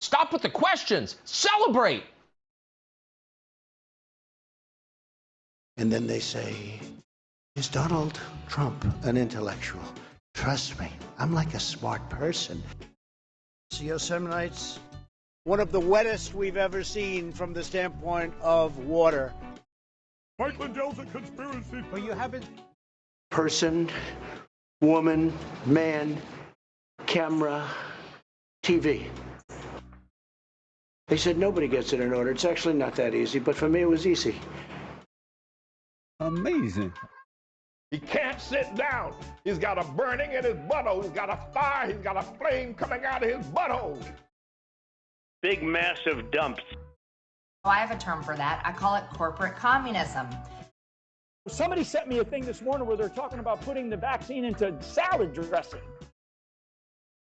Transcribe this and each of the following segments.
Stop with the questions. Celebrate. And then they say, is Donald Trump an intellectual? Trust me, I'm like a smart person. Yosemite's one of the wettest we've ever seen from the standpoint of water. Mike Lindell's a conspiracy. But you haven't. Person, woman, man, camera, TV. They said nobody gets it in order. It's actually not that easy, but for me it was easy. Amazing. He can't sit down. He's got a burning in his butthole. He's got a fire. He's got a flame coming out of his butthole. Big, massive dumps. Oh, I have a term for that. I call it corporate communism. Somebody sent me a thing this morning where they're talking about putting the vaccine into salad dressing.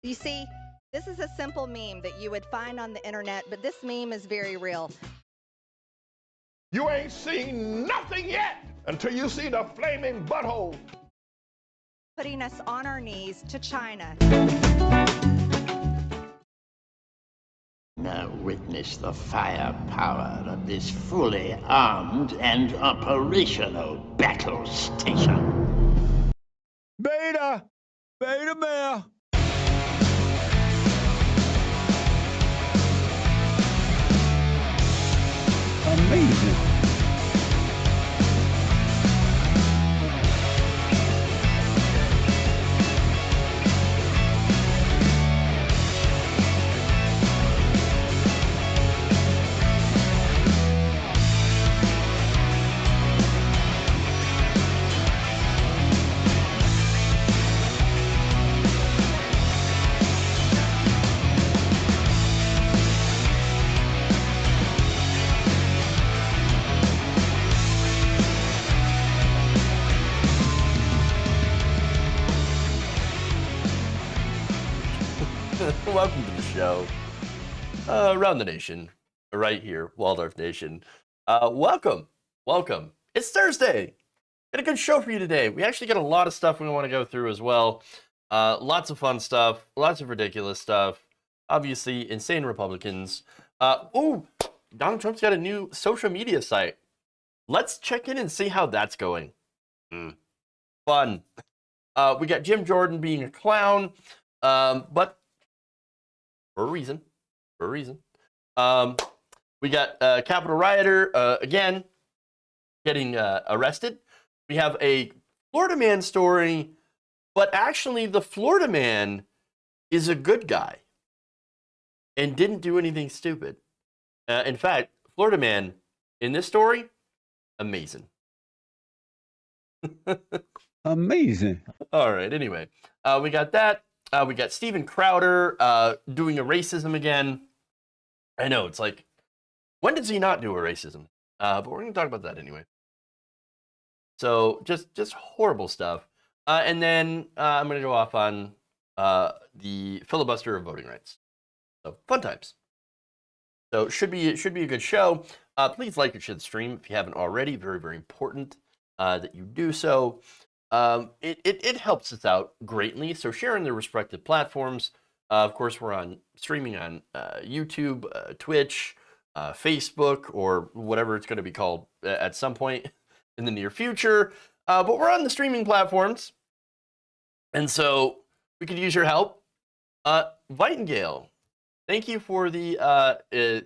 You see, this is a simple meme that you would find on the internet, but this meme is very real. You ain't seen nothing yet until you see the flaming butthole. Putting us on our knees to China. Now witness the firepower of this fully armed and operational battle station. Beta! Beta male! Amazing. Welcome to the show. Around the nation, right here, Waldorf Nation. Welcome. It's Thursday. Got a good show for you today. We actually got a lot of stuff we want to go through as well. Lots of fun stuff, lots of ridiculous stuff. Obviously, insane Republicans. Donald Trump's got a new social media site. Let's check in and see how that's going. Fun. We got Jim Jordan being a clown, but for a reason. We got Capitol rioter again getting arrested. We have a Florida man story, but actually the Florida man is a good guy and didn't do anything stupid. In fact, Florida man in this story, amazing. Amazing. All right, anyway, we got that. We got Steven Crowder doing a racism again. I know, it's like, when does he not do a racism? But we're going to talk about that anyway. So, just horrible stuff. And then I'm going to go off on the filibuster of voting rights. So, fun times. So, it should be a good show. Please like and share the stream if you haven't already. Very, very important that you do so. It helps us out greatly. So share on their respective platforms. Of course, we're on streaming on YouTube, Twitch, Facebook, or whatever it's going to be called at some point in the near future. But we're on the streaming platforms, and so we could use your help. Vitingale, thank you for the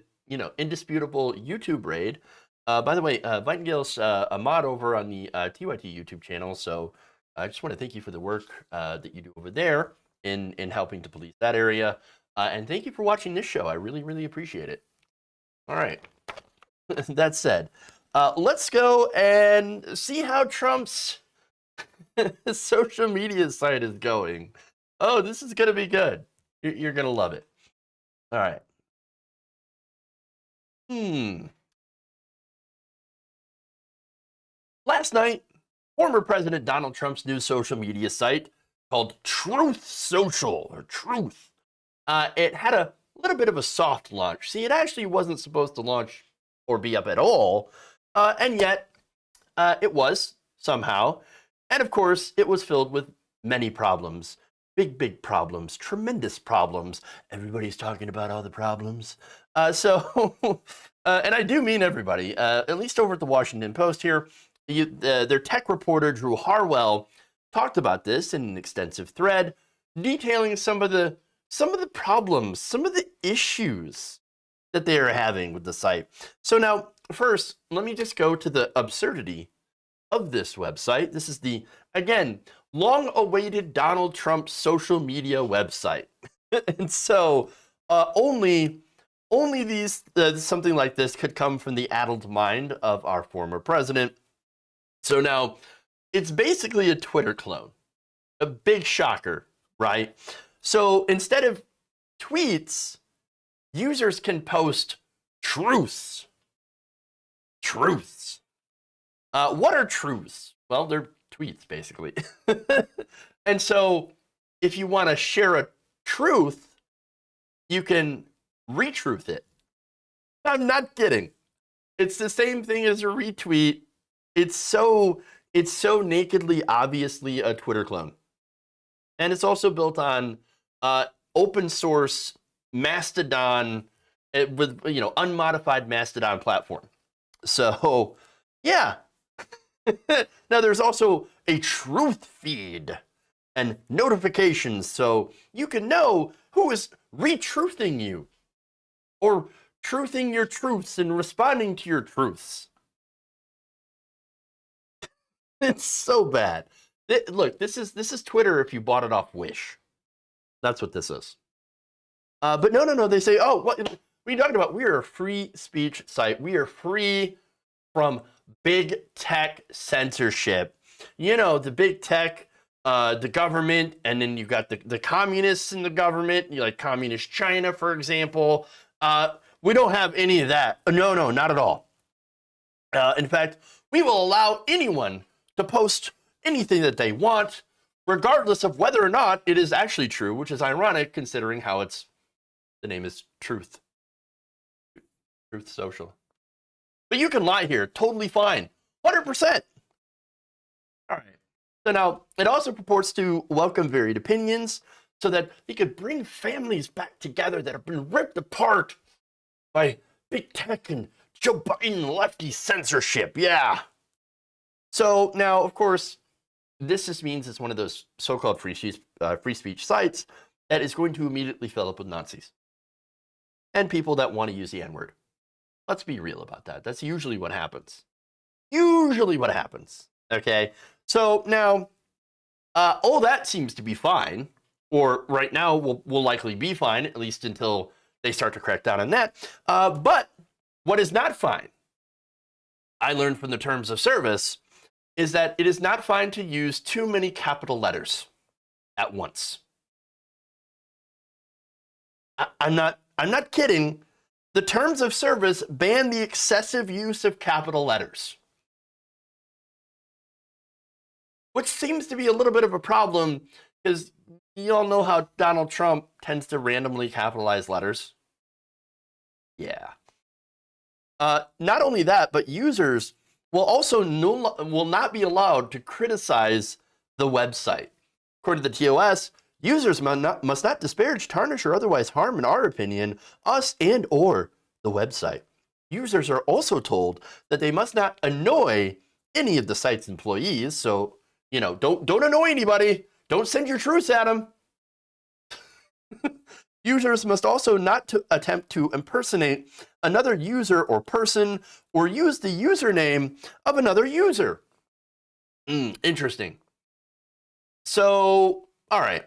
indisputable YouTube raid. By the way, Vitingale's a mod over on the TYT YouTube channel, so I just want to thank you for the work that you do over there in helping to police that area. And thank you for watching this show. I really, really appreciate it. All right. That said, let's go and see how Trump's social media site is going. Oh, this is going to be good. You're going to love it. All right. Last night, former President Donald Trump's new social media site called Truth Social, or Truth, it had a little bit of a soft launch. See, it actually wasn't supposed to launch or be up at all, and yet it was somehow. And of course, it was filled with many problems. big problems, tremendous problems. Everybody's talking about all the problems. And I do mean everybody, at least over at the Washington Post here, their tech reporter, Drew Harwell, talked about this in an extensive thread, detailing some of the problems, some of the issues that they are having with the site. So now, first, let me just go to the absurdity of this website. This is the, again, long-awaited Donald Trump social media website. And so only these something like this could come from the addled mind of our former president. So now it's basically a Twitter clone, a big shocker, right? So instead of tweets, users can post truths. Truths. What are truths? Well, they're tweets, basically. And so if you want to share a truth, you can retruth it. I'm not kidding. It's the same thing as a retweet. It's so nakedly, obviously a Twitter clone. And it's also built on open source Mastodon with, unmodified Mastodon platform. So, yeah. Now, there's also a truth feed and notifications, so you can know who is retruthing you or truthing your truths and responding to your truths. It's so bad. Look, this is Twitter if you bought it off Wish. That's what this is. But no. They say, oh, what are you talking about? We are a free speech site. We are free from big tech censorship. The big tech, the government, and then you got the communists in the government, like communist China, for example. We don't have any of that. No, not at all. In fact, we will allow anyone to post anything that they want, regardless of whether or not it is actually true, which is ironic considering how the name is Truth. Truth Social. But you can lie here, totally fine. 100%. All right. So now, it also purports to welcome varied opinions so that they could bring families back together that have been ripped apart by big tech and Joe Biden lefty censorship. Yeah. So now, of course, this just means it's one of those so-called free speech sites that is going to immediately fill up with Nazis and people that want to use the N-word. Let's be real about that. That's usually what happens. Okay? So now, all that seems to be fine, or right now will likely be fine, at least until they start to crack down on that. But what is not fine, I learned from the terms of service, is that it is not fine to use too many capital letters at once. I'm not kidding. The terms of service ban the excessive use of capital letters, which seems to be a little bit of a problem because you all know how Donald Trump tends to randomly capitalize letters. Yeah. Not only that, but users will also will not be allowed to criticize the website. According to the TOS, users must not disparage, tarnish, or otherwise harm, in our opinion, us and or the website. Users are also told that they must not annoy any of the site's employees. So, don't annoy anybody. Don't send your truths at them. Users must also not attempt to impersonate another user or person or use the username of another user. Interesting. So, all right.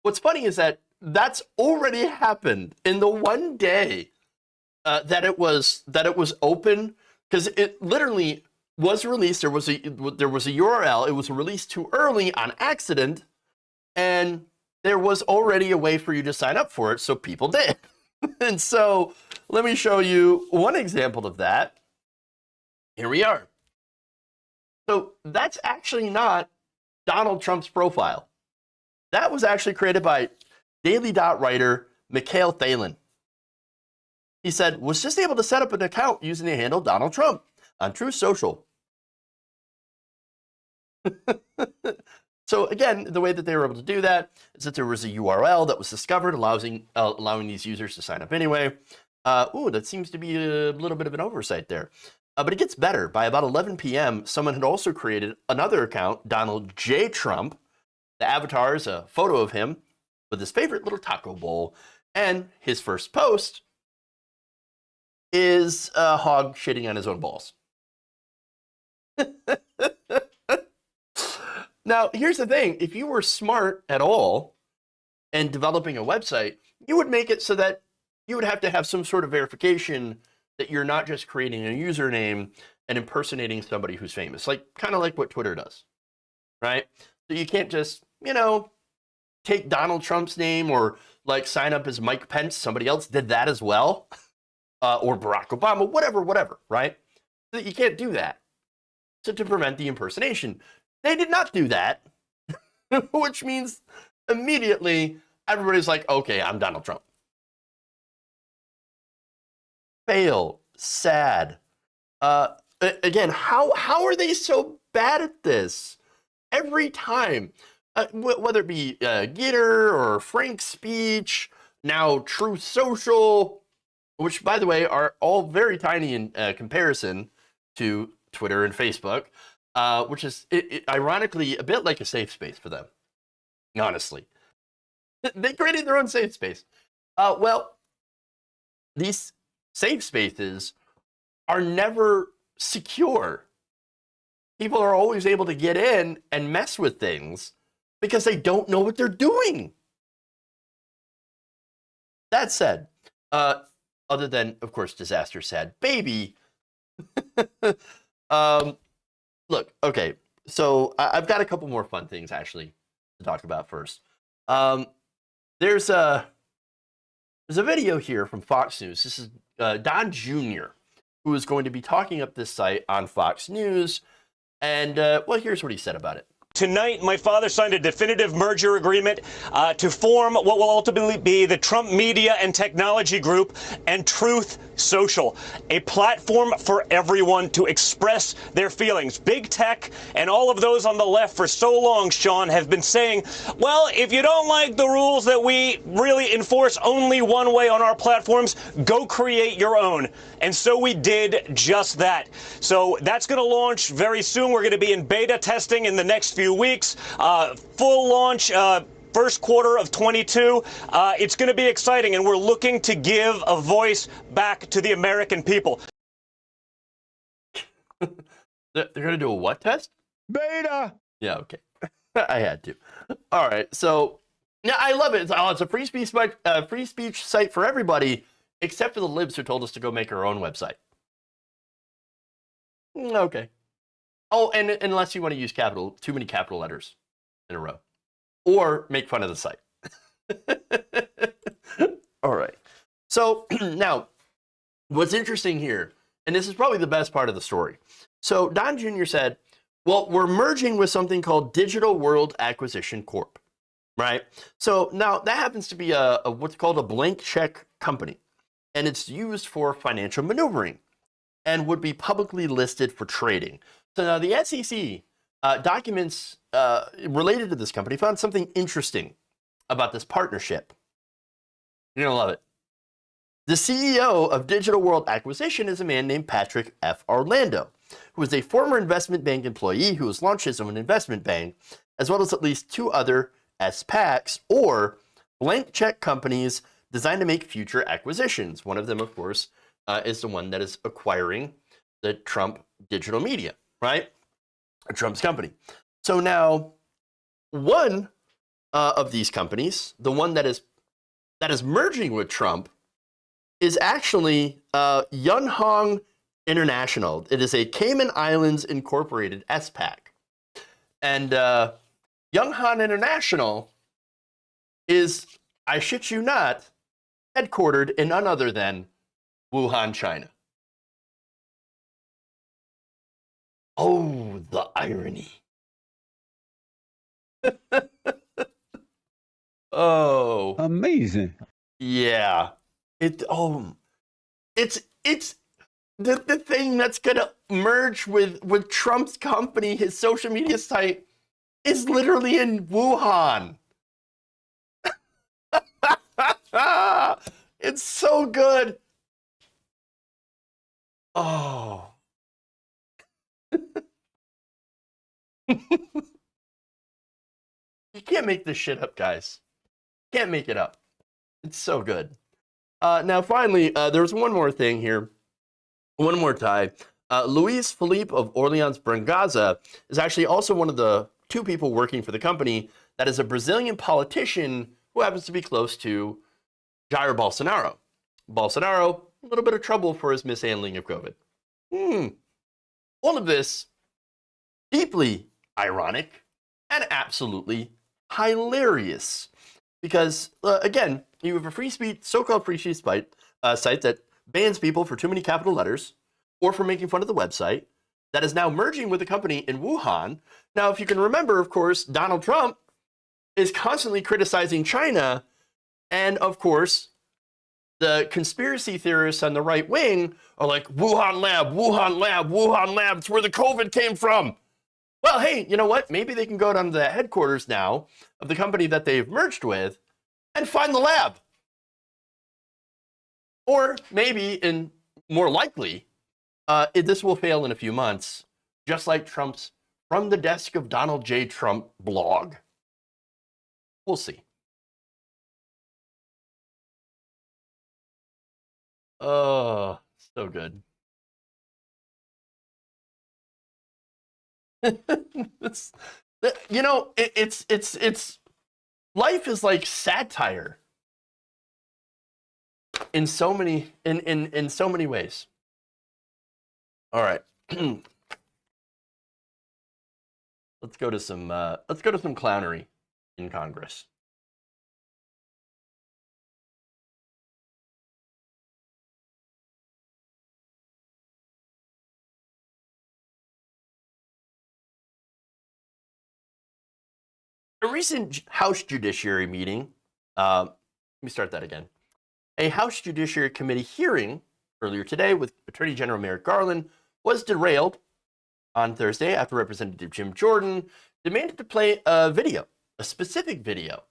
What's funny is that that's already happened in the one day that it was open, because it literally was released. There was a URL. It was released too early on accident, and there was already a way for you to sign up for it, so people did. And so let me show you one example of that. Here we are. So that's actually not Donald Trump's profile. That was actually created by Daily Dot writer Mikhail Thalen. He said, was just able to set up an account using the handle Donald Trump on Truth Social. So again, the way that they were able to do that is that there was a URL that was discovered, allowing these users to sign up anyway. That seems to be a little bit of an oversight there. But it gets better. By about 11 p.m., someone had also created another account, Donald J. Trump. The avatar is a photo of him with his favorite little taco bowl. And his first post is a hog shitting on his own balls. Now, here's the thing. If you were smart at all and developing a website, you would make it so that you would have to have some sort of verification that you're not just creating a username and impersonating somebody who's famous, kind of like what Twitter does, right? So you can't just, take Donald Trump's name or sign up as Mike Pence. Somebody else did that as well, or Barack Obama, whatever, right? So you can't do that. So to prevent the impersonation, they did not do that, which means immediately everybody's like, okay, I'm Donald Trump. Fail. Sad. Again, how are they so bad at this? Every time, whether it be Gitter or Frank's Speech, now Truth Social, which, by the way, are all very tiny in comparison to Twitter and Facebook, which is ironically a bit like a safe space for them, honestly. They created their own safe space. Well, these safe spaces are never secure. People are always able to get in and mess with things because they don't know what they're doing. That said, other than, of course, disaster sad baby, look, okay, so I've got a couple more fun things, actually, to talk about first. There's a video here from Fox News. This is Don Jr., who is going to be talking up this site on Fox News. And, well, here's what he said about it. Tonight, my father signed a definitive merger agreement to form what will ultimately be the Trump Media and Technology Group and Truth Social, a platform for everyone to express their feelings. Big tech and all of those on the left for so long, Sean, have been saying, well, if you don't like the rules that we really enforce only one way on our platforms, go create your own. And so we did just that. So that's going to launch very soon. We're going to be in beta testing in the next few weeks. Full launch first quarter of 22. It's going to be exciting, and we're looking to give a voice back to the American people. They're going to do a what test? Beta. Yeah, okay. I had to. All right, so yeah, I love it. It's a free speech site for everybody, except for the libs who told us to go make our own website. Okay. Oh, and unless you want to use too many capital letters in a row, or make fun of the site. All right. So now, what's interesting here, and this is probably the best part of the story. So Don Jr. said, well, we're merging with something called Digital World Acquisition Corp, right? So now that happens to be a what's called a blank check company, and it's used for financial maneuvering and would be publicly listed for trading. So now the SEC documents related to this company found something interesting about this partnership. You're going to love it. The CEO of Digital World Acquisition is a man named Patrick F. Orlando, who is a former investment bank employee who has launched his own investment bank, as well as at least 2 other SPACs, or blank check companies designed to make future acquisitions. One of them, of course, is the one that is acquiring the Trump digital media, right? Trump's company. So now, one of these companies, the one that is merging with Trump, is actually Yunhong International. It is a Cayman Islands Incorporated SPAC. And Yunhong International is, I shit you not, headquartered in none other than Wuhan, China. Oh, the irony. Oh. Amazing. Yeah. It's the thing that's gonna merge with Trump's company, his social media site, is literally in Wuhan. It's so good. Oh. You can't make this shit up, guys. Can't make it up. It's so good. Now, finally, there's one more thing here. One more tie. Luis Felipe of Orleans Brangaza is actually also one of the 2 people working for the company that is a Brazilian politician who happens to be close to Jair Bolsonaro. Bolsonaro, a little bit of trouble for his mishandling of COVID. All of this deeply ironic and absolutely hilarious. Because, again, you have a free speech, so-called free speech site that bans people for too many capital letters or for making fun of the website that is now merging with a company in Wuhan. Now, if you can remember, of course, Donald Trump is constantly criticizing China. And, of course, the conspiracy theorists on the right wing are like, Wuhan lab, Wuhan lab, Wuhan lab. It's where the COVID came from. Well, hey, you know what? Maybe they can go down to the headquarters now of the company that they've merged with and find the lab. Or maybe, and more likely, this will fail in a few months, just like Trump's From the Desk of Donald J. Trump blog. We'll see. Oh, so good. You know, it's life is like satire in so many in so many ways. All right. Let's go to some clownery in Congress. A recent House Judiciary meeting, let me start that again. A House Judiciary Committee hearing earlier today with Attorney General Merrick Garland was derailed on Thursday after Representative Jim Jordan demanded to play a video, a specific video,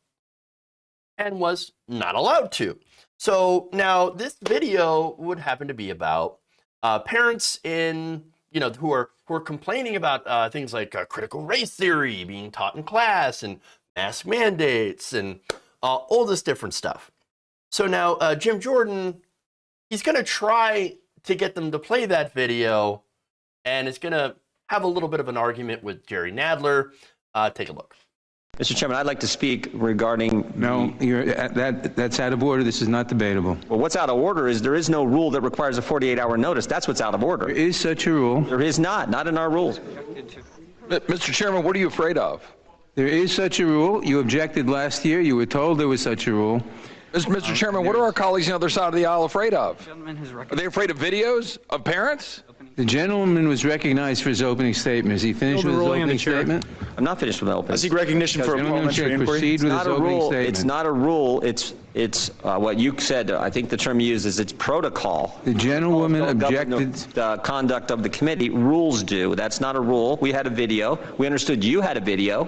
and was not allowed to. So now this video would happen to be about parents in, who are complaining about things like critical race theory being taught in class and mask mandates and all this different stuff. So now Jim Jordan, he's going to try to get them to play that video, and it's going to have a little bit of an argument with Jerry Nadler. Take a look. Mr. Chairman, I'd like to speak regarding... No, that's out of order. This is not debatable. Well, what's out of order is there is no rule that requires a 48-hour notice. That's what's out of order. There is such a rule. There is not in our rules. Mr. Chairman, what are you afraid of? There is such a rule. You objected last year. You were told there was such a rule. Mr. Chairman, what are our colleagues on the other side of the aisle afraid of? Are they afraid of videos of parents? The gentleman was recognized for his opening statement. Is he finished with his opening statement? I'm not finished with my opening. I seek recognition for a parliamentary inquiry. Proceed with his opening statement. It's not a rule. It's what you said. I think the term you used is it's protocol. The gentlewoman objected. The conduct of the committee. Rules do. That's not a rule. We had a video. We understood you had a video.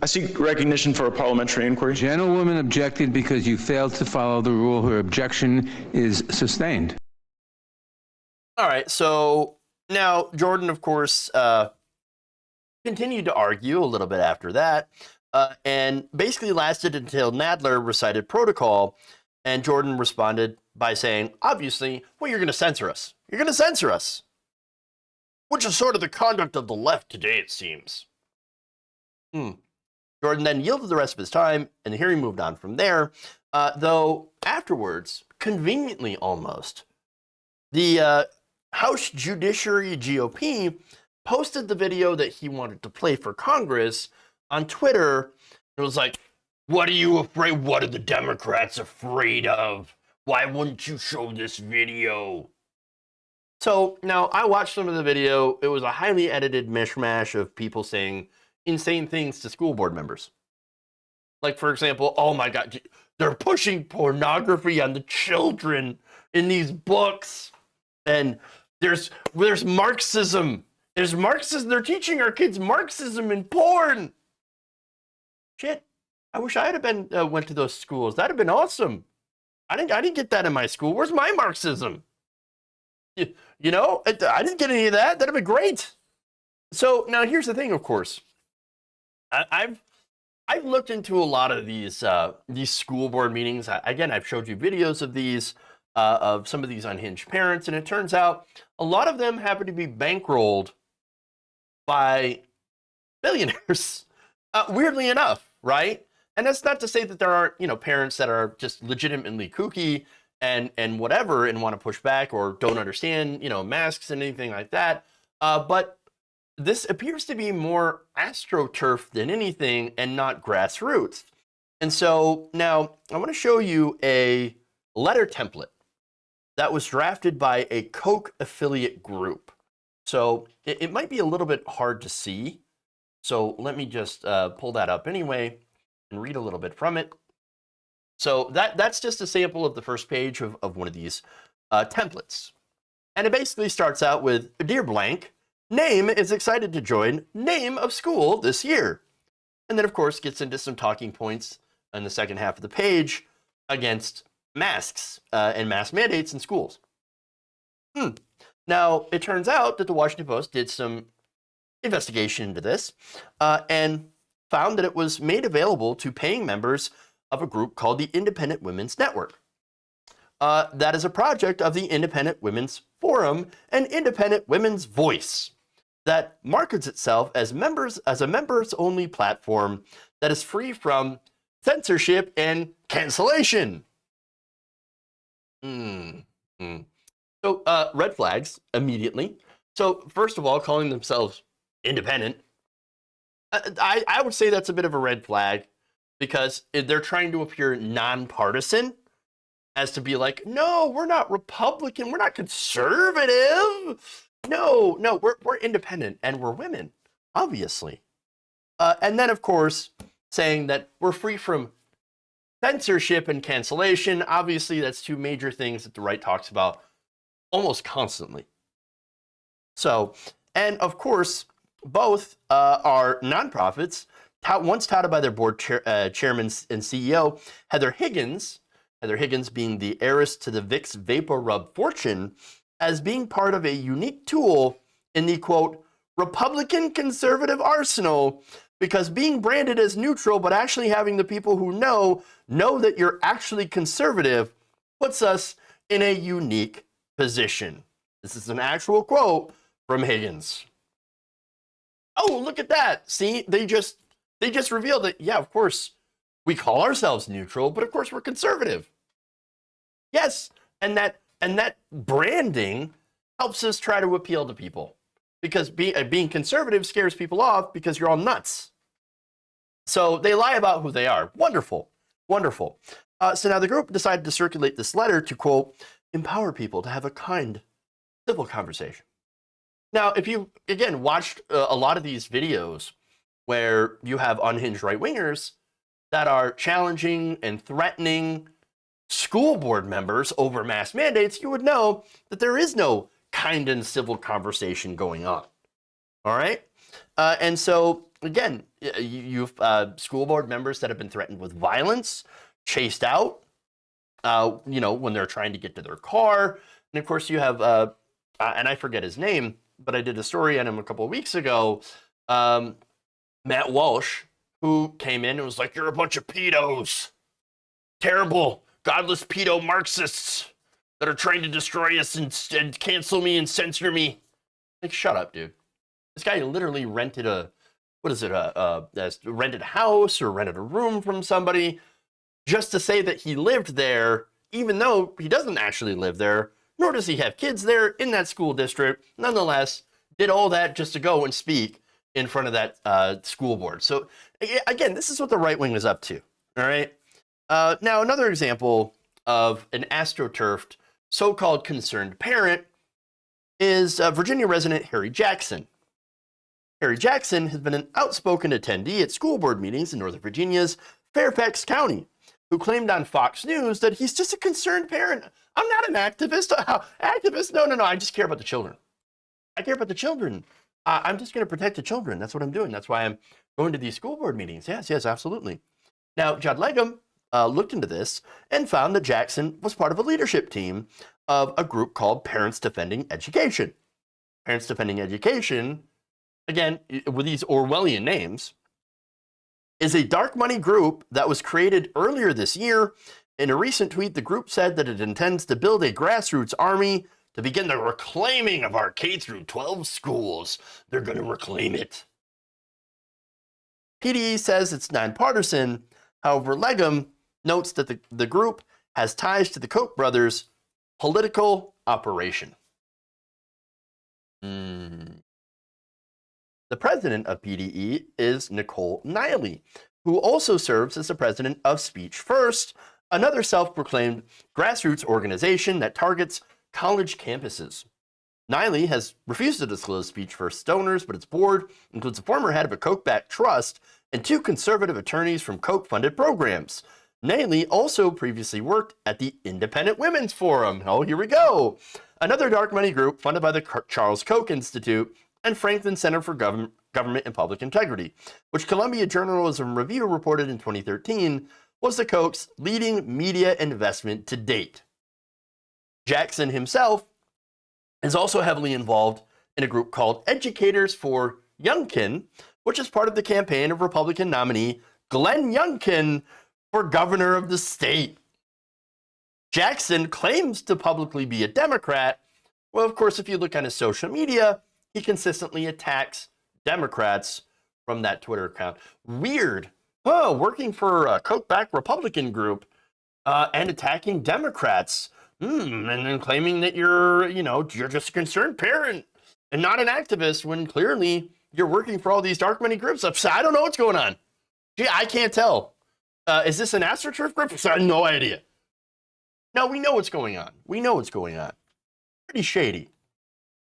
I seek recognition for a parliamentary inquiry. Gentlewoman objected because you failed to follow the rule. Her objection is sustained. All right, so now Jordan, of course, continued to argue a little bit after that, and basically lasted until Nadler recited protocol, and Jordan responded by saying, obviously, well, you're going to censor us. You're going to censor us. Which is sort of the conduct of the left today, it seems. Jordan then yielded the rest of his time, and the hearing moved on from there, though afterwards, conveniently almost, the House Judiciary GOP posted the video that he wanted to play for Congress on Twitter. It was like, what are you afraid? What are the Democrats afraid of? Why wouldn't you show this video? So now I watched some of the video. It was a highly edited mishmash of people saying insane things to school board members. Like, for example, oh my God, they're pushing pornography on the children in these books. And there's Marxism There's Marxism. They're teaching our kids Marxism in porn. Shit. I wish I had been went to those schools. That'd have been awesome. I didn't get that in my school. Where's my Marxism? You know, I didn't get any of that. That'd have been great. So now here's the thing. Of course, I've looked into a lot of these school board meetings. Again, I've showed you videos of these of some of these unhinged parents, and it turns out a lot of them happen to be bankrolled by billionaires. Weirdly enough, right? And that's not to say that there aren't, you know, parents that are just legitimately kooky and whatever and want to push back or don't understand, you know, masks and anything like that. But this appears to be more astroturf than anything and not grassroots. And so now I want to show you a letter template that was drafted by a Coke affiliate group. So it might be a little bit hard to see. So let me just pull that up anyway and read a little bit from it. So that's just a sample of the first page of one of these templates. And it basically starts out with, Dear blank, name is excited to join name of school this year. And then, of course, gets into some talking points in the second half of the page against masks and mask mandates in schools. Now, it turns out that the Washington Post did some investigation into this and found that it was made available to paying members of a group called the Independent Women's Network. That is a project of the Independent Women's Forum and Independent Women's Voice that markets itself as a members-only platform that is free from censorship and cancellation. So red flags immediately. So first of all, calling themselves independent, I would say that's a bit of a red flag because they're trying to appear nonpartisan as to be like, no, we're not Republican, we're not conservative. No, we're independent and we're women, obviously. And then, of course, saying that we're free from censorship and cancellation. Obviously, that's two major things that the right talks about almost constantly. So, and of course, both are nonprofits, once touted by their board chairman and CEO, Heather Higgins being the heiress to the Vicks Vapor Rub fortune, as being part of a unique tool in the, quote, Republican conservative arsenal, because being branded as neutral but actually having the people who know that you're actually conservative puts us in a unique position. This is an actual quote from Higgins. Oh, look at that. See, they just revealed that, yeah, of course, we call ourselves neutral, but of course we're conservative. Yes, and that branding helps us try to appeal to people, because being conservative scares people off because you're all nuts. So they lie about who they are. Wonderful, wonderful. So now the group decided to circulate this letter to, quote, empower people to have a kind, civil conversation. Now, if you, again, watched a lot of these videos where you have unhinged right-wingers that are challenging and threatening school board members over mask mandates, you would know that there is no kind and civil conversation going on. All right? And so, again, you've school board members that have been threatened with violence, chased out, when they're trying to get to their car. And of course, you have, and I forget his name, but I did a story on him a couple of weeks ago, Matt Walsh, who came in and was like, you're a bunch of pedos. Terrible, godless pedo Marxists that are trying to destroy us and cancel me and censor me. Like, shut up, dude. This guy literally rented rented a house or rented a room from somebody just to say that he lived there, even though he doesn't actually live there, nor does he have kids there in that school district. Nonetheless, did all that just to go and speak in front of that school board. So again, this is what the right wing is up to. All right. Now, another example of an astroturfed so-called concerned parent is Virginia resident Harry Jackson. Harry Jackson has been an outspoken attendee at school board meetings in Northern Virginia's Fairfax County, who claimed on Fox News that he's just a concerned parent. I'm not an activist. Activist? No. I just care about the children. I care about the children. I'm just going to protect the children. That's what I'm doing. That's why I'm going to these school board meetings. Yes, absolutely. Now, Judd Legum looked into this and found that Jackson was part of a leadership team of a group called Parents Defending Education. Parents Defending Education, again, with these Orwellian names, is a dark money group that was created earlier this year. In a recent tweet, the group said that it intends to build a grassroots army to begin the reclaiming of our K-12 schools. They're going to reclaim it. PDE says it's nonpartisan. However, Legum notes that the group has ties to the Koch brothers' political operation. The president of PDE is Nicole Niley, who also serves as the president of Speech First, another self-proclaimed grassroots organization that targets college campuses. Niley has refused to disclose Speech First donors, but its board includes a former head of a Koch-backed trust and 2 conservative attorneys from Koch-funded programs. Niley also previously worked at the Independent Women's Forum. Oh, here we go. Another dark money group funded by the Charles Koch Institute and Franklin Center for Government and Public Integrity, which Columbia Journalism Review reported in 2013 was the Koch's leading media investment to date. Jackson himself is also heavily involved in a group called Educators for Youngkin, which is part of the campaign of Republican nominee Glenn Youngkin for governor of the state. Jackson claims to publicly be a Democrat. Well, of course, if you look on his social media, he consistently attacks Democrats from that Twitter account. Weird. Oh, working for a Koch-backed Republican group and attacking Democrats. And then claiming that you're just a concerned parent and not an activist when clearly you're working for all these dark money groups. I don't know what's going on. Gee, I can't tell. Is this an AstroTurf group? I have no idea. No, we know what's going on. Pretty shady.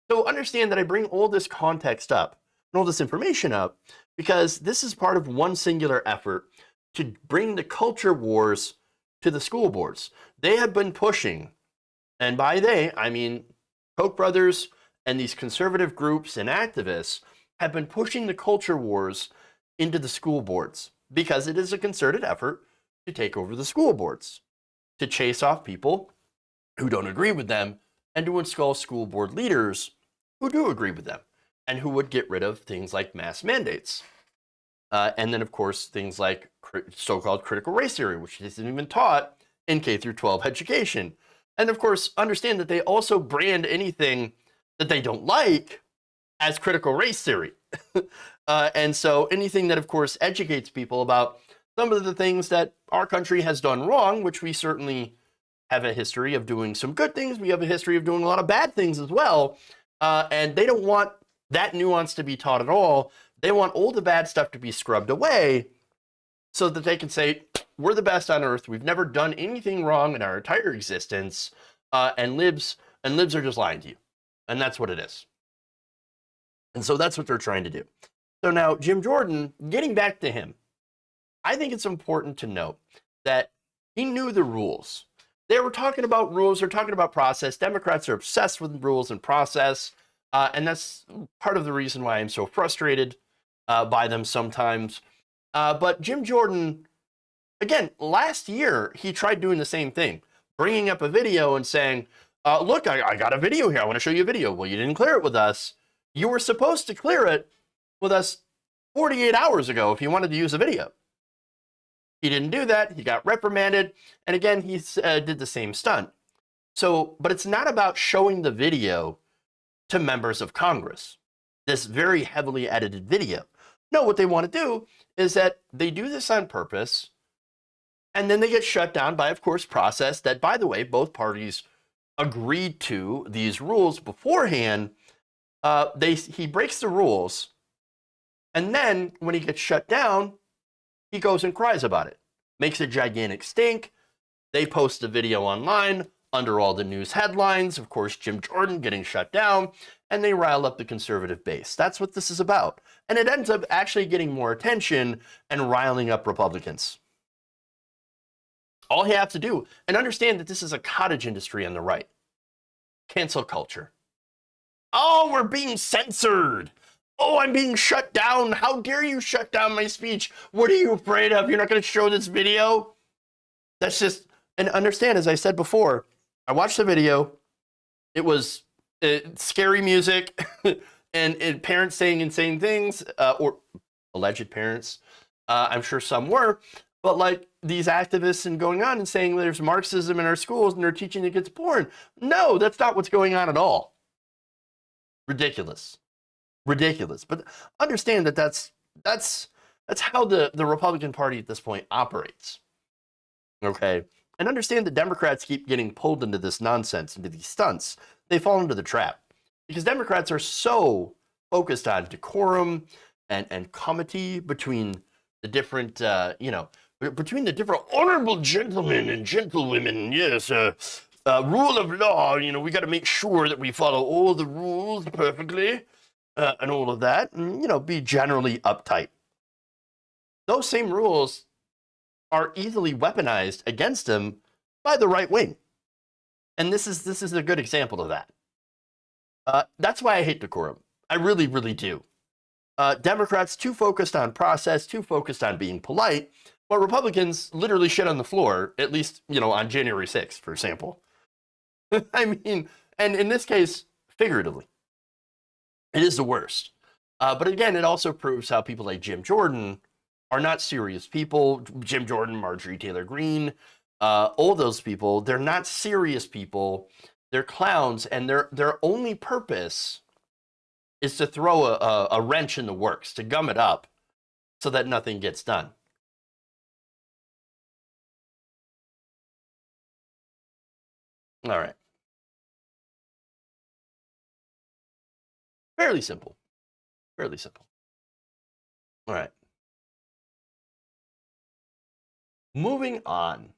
So understand that I bring all this context up and all this information up because this is part of one singular effort to bring the culture wars to the school boards. They have been pushing, and by they, I mean Koch brothers and these conservative groups and activists have been pushing the culture wars into the school boards because it is a concerted effort to take over the school boards, to chase off people who don't agree with them, and to install school board leaders who do agree with them and who would get rid of things like mass mandates. And then, of course, things like so-called critical race theory, which isn't even taught in K-12 education. And, of course, understand that they also brand anything that they don't like as critical race theory. And so anything that, of course, educates people about some of the things that our country has done wrong, which we certainly have a history of doing some good things. We have a history of doing a lot of bad things as well. And they don't want that nuance to be taught at all. They want all the bad stuff to be scrubbed away so that they can say, we're the best on earth. We've never done anything wrong in our entire existence. And libs are just lying to you. And that's what it is. And so that's what they're trying to do. So now Jim Jordan, getting back to him, I think it's important to note that he knew the rules. They were talking about rules. They're talking about process. Democrats are obsessed with rules and process. And that's part of the reason why I'm so frustrated by them sometimes. But Jim Jordan, again, last year, he tried doing the same thing, bringing up a video and saying, look, I got a video here. I want to show you a video. Well, you didn't clear it with us. You were supposed to clear it with us 48 hours ago if you wanted to use a video. He didn't do that. He got reprimanded. And again, he did the same stunt. So, but it's not about showing the video to members of Congress, this very heavily edited video. No, what they want to do is that they do this on purpose, and then they get shut down by, of course, process that, by the way, both parties agreed to these rules beforehand. He breaks the rules, and then when he gets shut down, he goes and cries about it, makes a gigantic stink. They post the video online under all the news headlines, of course, Jim Jordan getting shut down, and they rile up the conservative base. That's what this is about. And it ends up actually getting more attention and riling up Republicans. All you have to do, and understand that this is a cottage industry on the right. Cancel culture. Oh, we're being censored. Oh, I'm being shut down. How dare you shut down my speech? What are you afraid of? You're not going to show this video? That's just, and understand, as I said before, I watched the video. It was scary music and parents saying insane things, or alleged parents. I'm sure some were, but like these activists and going on and saying there's Marxism in our schools and they're teaching the kids porn. No, that's not what's going on at all. Ridiculous. Ridiculous. But understand that that's how the Republican Party at this point operates. Okay? And understand that Democrats keep getting pulled into this nonsense, into these stunts. They fall into the trap. Because Democrats are so focused on decorum and comity between the different, between the different honorable gentlemen and gentlewomen. Yes, rule of law, we got to make sure that we follow all the rules perfectly and all of that, and, be generally uptight. Those same rules are easily weaponized against them by the right wing. And this is a good example of that. That's why I hate decorum. I really, really do. Democrats too focused on process, too focused on being polite, but Republicans literally shit on the floor, at least, on January 6th, for example. I mean, and in this case, figuratively. It is the worst. But again, it also proves how people like Jim Jordan are not serious people. Jim Jordan, Marjorie Taylor Greene, all those people, they're not serious people. They're clowns, and their only purpose is to throw a wrench in the works, to gum it up so that nothing gets done. All right. Fairly simple. Fairly simple. All right. Moving on.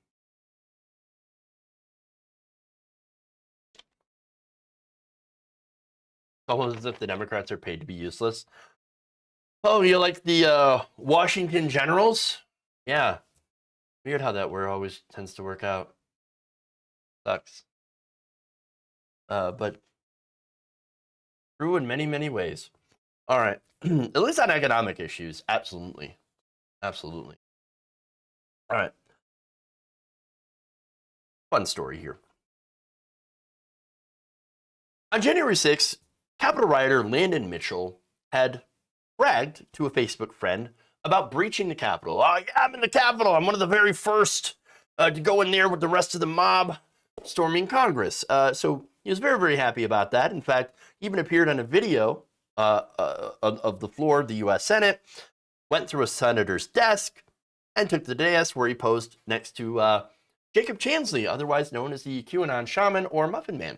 Almost as if the Democrats are paid to be useless. Oh, you like the Washington Generals? Yeah. Weird how that always tends to work out. Sucks. But true in many, many ways. All right. At least on economic issues, absolutely. Absolutely. All right. Fun story here. On January 6th, Capitol rioter Landon Mitchell had bragged to a Facebook friend about breaching the Capitol. Oh, yeah, I'm in the Capitol. I'm one of the very first to go in there with the rest of the mob storming Congress. So he was very, very happy about that. In fact, even appeared on a video of the floor of the U.S. Senate, went through a senator's desk, and took the dais where he posed next to Jacob Chansley, otherwise known as the QAnon Shaman or Muffin Man.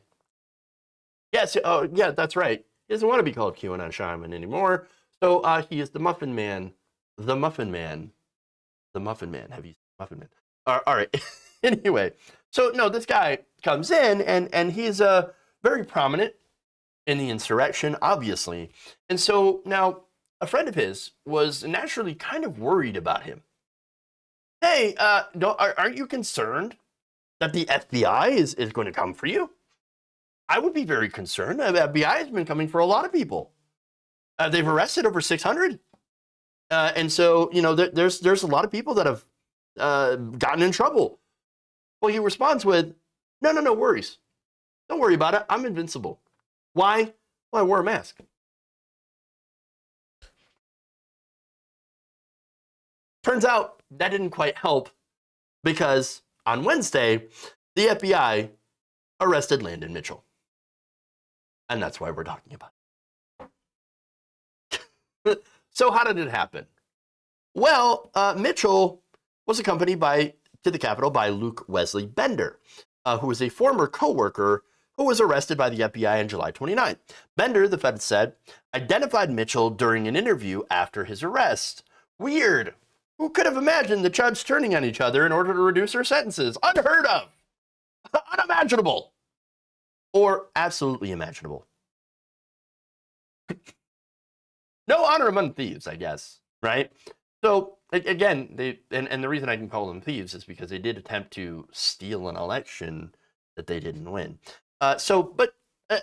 Yes, yeah, that's right. He doesn't want to be called QAnon Shaman anymore, so he is the Muffin Man. The Muffin Man. The Muffin Man. Have you seen Muffin Man? All right. Anyway, so no, this guy comes in, and he's very prominent in the insurrection, obviously. And so now a friend of his was naturally kind of worried about him. Hey, aren't you concerned that the FBI is going to come for you? I would be very concerned. The FBI has been coming for a lot of people. They've arrested over 600. And so, there's a lot of people that have gotten in trouble. Well, he responds with, no worries. Don't worry about it. I'm invincible. Why? Well, I wore a mask. Turns out that didn't quite help, because on Wednesday, the FBI arrested Landon Mitchell. And that's why we're talking about it. So how did it happen? Well, Mitchell was accompanied to the Capitol by Luke Wesley Bender, who was a former co-worker who was arrested by the FBI on July 29th. Bender, the Fed said, identified Mitchell during an interview after his arrest. Weird. Who could have imagined the judge turning on each other in order to reduce their sentences? Unheard of. Unimaginable. Or absolutely imaginable. No honor among thieves, I guess, right? So, again, and the reason I can call them thieves is because they did attempt to steal an election that they didn't win. But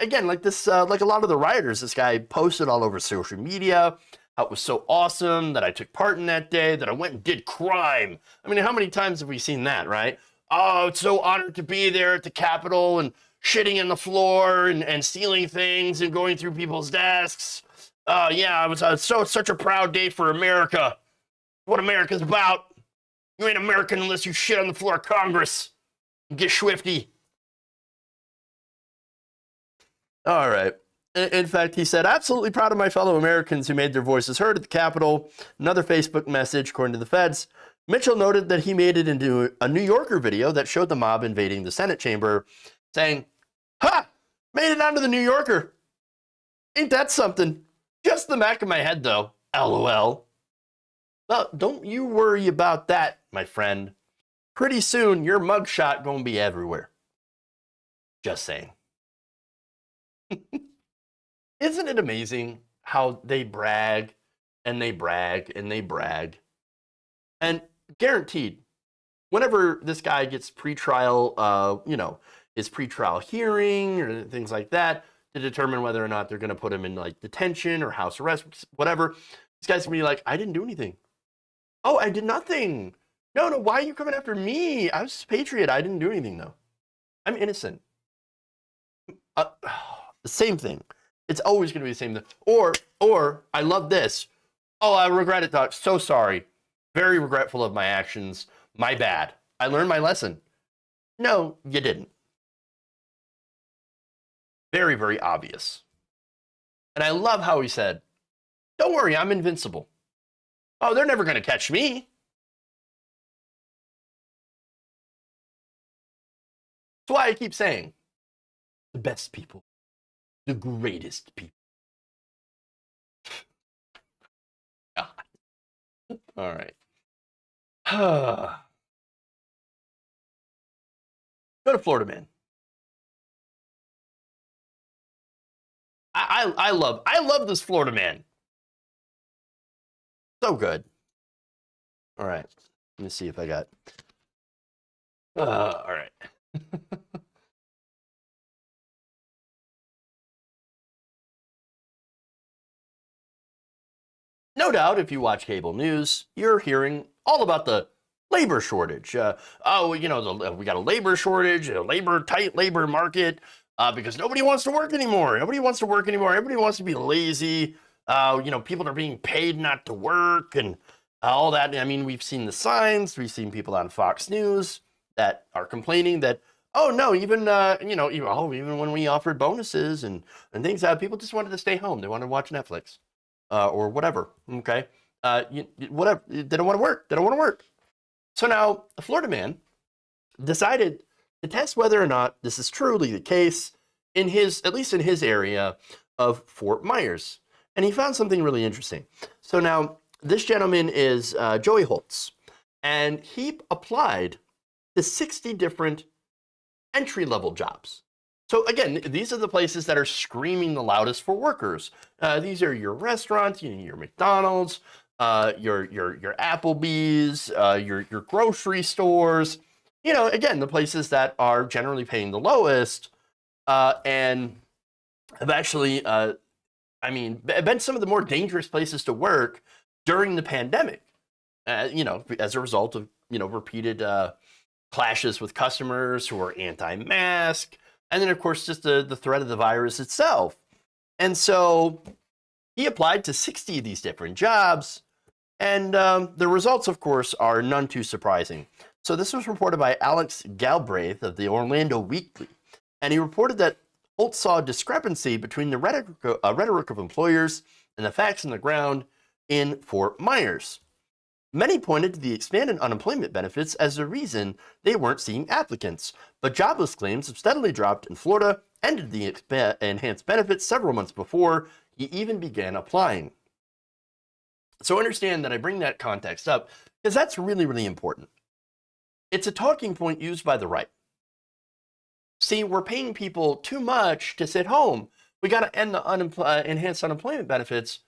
again, like this, like a lot of the rioters, this guy posted all over social media how it was so awesome that I took part in that day, that I went and did crime. I mean, how many times have we seen that, right? Oh, it's so honored to be there at the Capitol and shitting in the floor and stealing things and going through people's desks. Yeah, it was such a proud day for America. What America's about. You ain't American unless you shit on the floor of Congress and get swifty. All right. In fact, he said, absolutely proud of my fellow Americans who made their voices heard at the Capitol. Another Facebook message, according to the feds. Mitchell noted that he made it into a New Yorker video that showed the mob invading the Senate chamber, saying, ha! Made it onto the New Yorker. Ain't that something? Just the back of my head, though. LOL. Well, don't you worry about that, my friend. Pretty soon, your mugshot gonna be everywhere. Just saying. Isn't it amazing how they brag and they brag and they brag? And guaranteed, whenever this guy gets pretrial, his pretrial hearing or things like that to determine whether or not they're going to put him in like detention or house arrest, whatever, this guy's going to be like, I didn't do anything. Oh, I did nothing. No, why are you coming after me? I was a patriot. I didn't do anything, though. I'm innocent. The same thing. It's always going to be the same thing. Or I love this. Oh, I regret it, Doc. So sorry. Very regretful of my actions. My bad. I learned my lesson. No, you didn't. Very, very obvious. And I love how he said, don't worry, I'm invincible. Oh, they're never going to catch me. That's why I keep saying, the best people. The greatest people. God. All right. Go to Florida Man. I love this Florida Man. So good. All right. Let me see if I got. All right. No doubt, if you watch cable news, you're hearing all about the labor shortage. We got a labor shortage, a tight labor market, because nobody wants to work anymore. Everybody wants to be lazy. People are being paid not to work and all that. I mean, we've seen the signs. We've seen people on Fox News that are complaining that, oh no, even when we offered bonuses and things, people just wanted to stay home. They wanted to watch Netflix. Or whatever, okay? Whatever, they don't want to work. So now, a Florida man decided to test whether or not this is truly the case at least in his area of Fort Myers. And he found something really interesting. So now, this gentleman is Joey Holtz, and he applied to 60 different entry-level jobs. So again, these are the places that are screaming the loudest for workers. These are your restaurants, your McDonald's, your Applebee's, your grocery stores. Again, the places that are generally paying the lowest, and have actually, been some of the more dangerous places to work during the pandemic. As a result of repeated clashes with customers who are anti-mask. And then, of course, just the threat of the virus itself. And so he applied to 60 of these different jobs. And the results, of course, are none too surprising. So this was reported by Alex Galbraith of the Orlando Weekly. And he reported that Holtz saw a discrepancy between the rhetoric of employers and the facts on the ground in Fort Myers. Many pointed to the expanded unemployment benefits as the reason they weren't seeing applicants, but jobless claims have steadily dropped in Florida, ended the enhanced benefits several months before he even began applying. So understand that I bring that context up because that's really, really important. It's a talking point used by the right. See, we're paying people too much to sit home. We got to end the enhanced unemployment benefits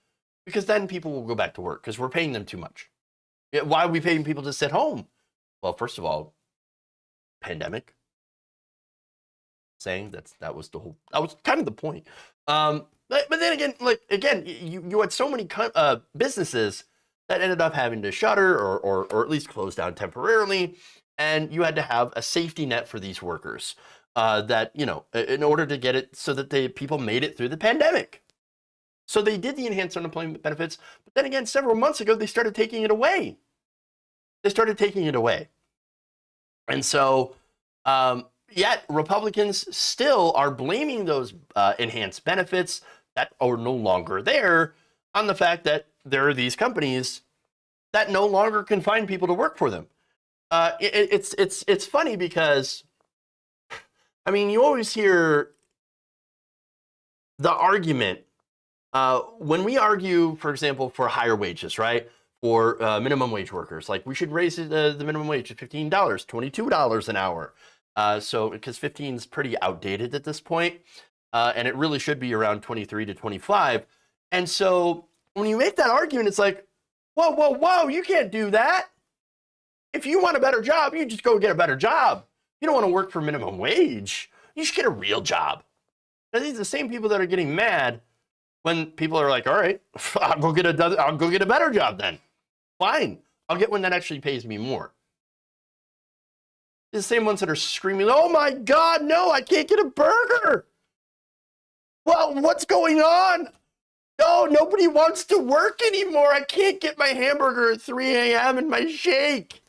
because then people will go back to work because we're paying them too much. Why are we paying people to sit home? Well, first of all, pandemic. saying. That was kind of the point. But then again, you had so many businesses that ended up having to shutter or at least close down temporarily, and you had to have a safety net for these workers that, in order to get it so that people made it through the pandemic. So they did the enhanced unemployment benefits, but then again, several months ago, they started taking it away. And so, yet Republicans still are blaming those enhanced benefits that are no longer there on the fact that there are these companies that no longer can find people to work for them. It's funny because, I mean, you always hear the argument when we argue, for example, for higher wages, right? For minimum wage workers, like we should raise the minimum wage to $15, $22 an hour. So because 15 is pretty outdated at this point, and it really should be around 23 to 25. And so when you make that argument, it's like, whoa, you can't do that. If you want a better job, you just go get a better job. You don't want to work for minimum wage. You should get a real job. Now, these are the same people that are getting mad when people are like, all right, I'll go get a better job then. Fine, I'll get one that actually pays me more. The same ones that are screaming, oh my God, no, I can't get a burger. Well, what's going on? No, nobody wants to work anymore. I can't get my hamburger at 3 a.m. and my shake.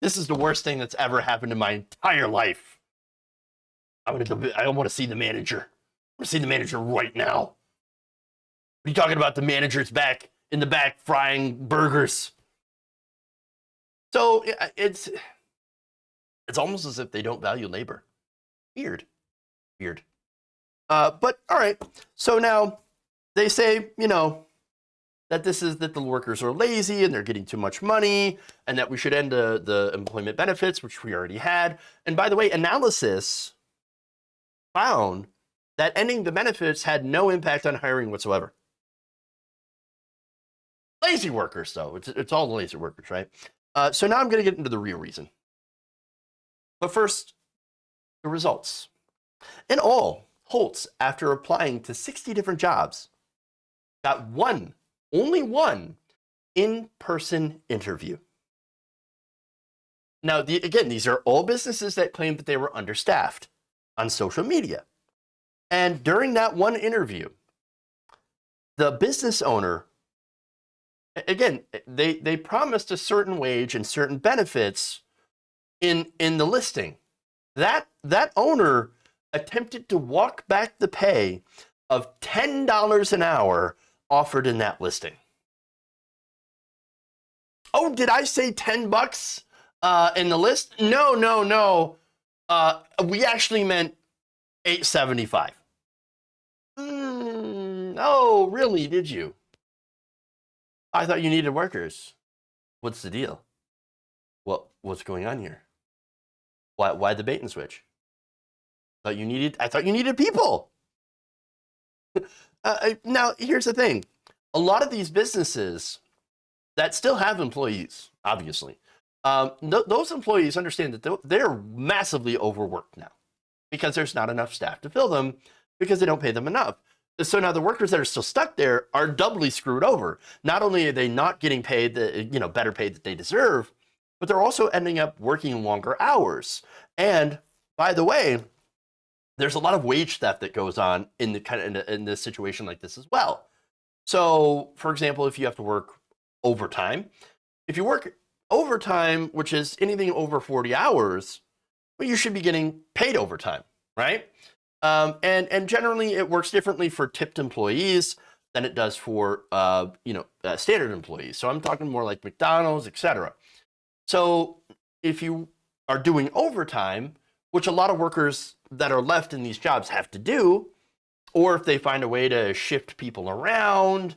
This is the worst thing that's ever happened in my entire life. I want to see the manager. I want to see the manager right now. What are you talking about? The manager's back in the back frying burgers. So it's almost as if they don't value labor. Weird. But all right. So now they say, that the workers are lazy and they're getting too much money and that we should end the employment benefits, which we already had. And by the way, analysis found that ending the benefits had no impact on hiring whatsoever. Lazy workers, though. It's all the lazy workers, right? So now I'm going to get into the real reason. But first, the results. In all, Holtz, after applying to 60 different jobs, got only one in-person interview. Now, again, these are all businesses that claim that they were understaffed on social media. And during that one interview, the business owner, again, they promised a certain wage and certain benefits in the listing. That owner attempted to walk back the pay of $10 an hour offered in that listing. Oh, did I say $10 in the list? No. We actually meant $8.75. Oh, really? Did you? I thought you needed workers. What's the deal? What's going on here? Why the bait and switch? I thought you needed people. Now, here's the thing. A lot of these businesses that still have employees, obviously, those employees understand that they're massively overworked now because there's not enough staff to fill them because they don't pay them enough. So now the workers that are still stuck there are doubly screwed over. Not only are they not getting paid the better pay that they deserve, but they're also ending up working longer hours. And by the way, there's a lot of wage theft that goes on in this situation like this as well. So, for example, if you have to work overtime, if you work overtime, which is anything over 40 hours, well, you should be getting paid overtime, right? And generally, it works differently for tipped employees than it does for standard employees. So I'm talking more like McDonald's, etc. So if you are doing overtime, which a lot of workers that are left in these jobs have to do, or if they find a way to shift people around,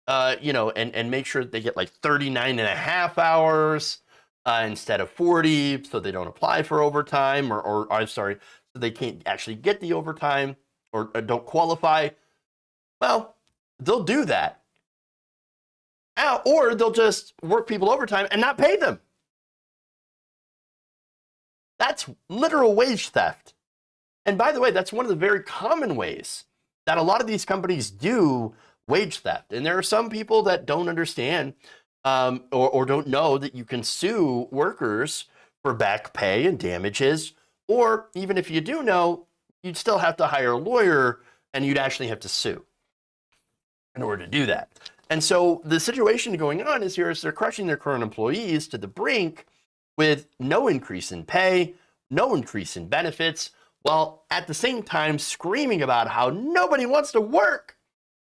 and make sure that they get like 39 and a half hours instead of 40, so they don't apply for overtime, or I'm sorry, so they can't actually get the overtime or don't qualify. Well, they'll do that. Or they'll just work people overtime and not pay them. That's literal wage theft. And by the way, that's one of the very common ways that a lot of these companies do wage theft. And there are some people that don't understand or don't know that you can sue workers for back pay and damages. Or even if you do know, you'd still have to hire a lawyer and you'd actually have to sue in order to do that. And so the situation going on is here is they're crushing their current employees to the brink with no increase in pay, no increase in benefits, while at the same time screaming about how nobody wants to work.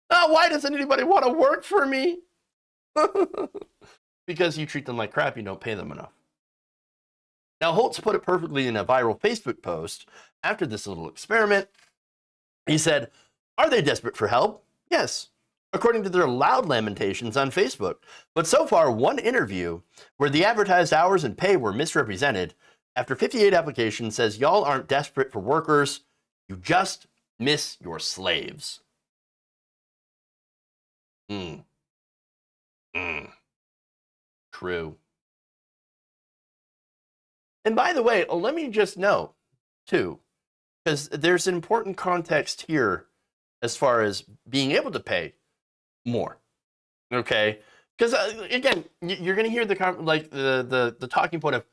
Oh, why doesn't anybody want to work for me? Because you treat them like crap, you don't pay them enough. Now, Holtz put it perfectly in a viral Facebook post after this little experiment. He said, "Are they desperate for help? Yes, according to their loud lamentations on Facebook. But so far, one interview where the advertised hours and pay were misrepresented after 58 applications says y'all aren't desperate for workers. You just miss your slaves." True. And by the way, let me just note, too, because there's an important context here as far as being able to pay more, okay? Because, again, you're going to hear the talking point of,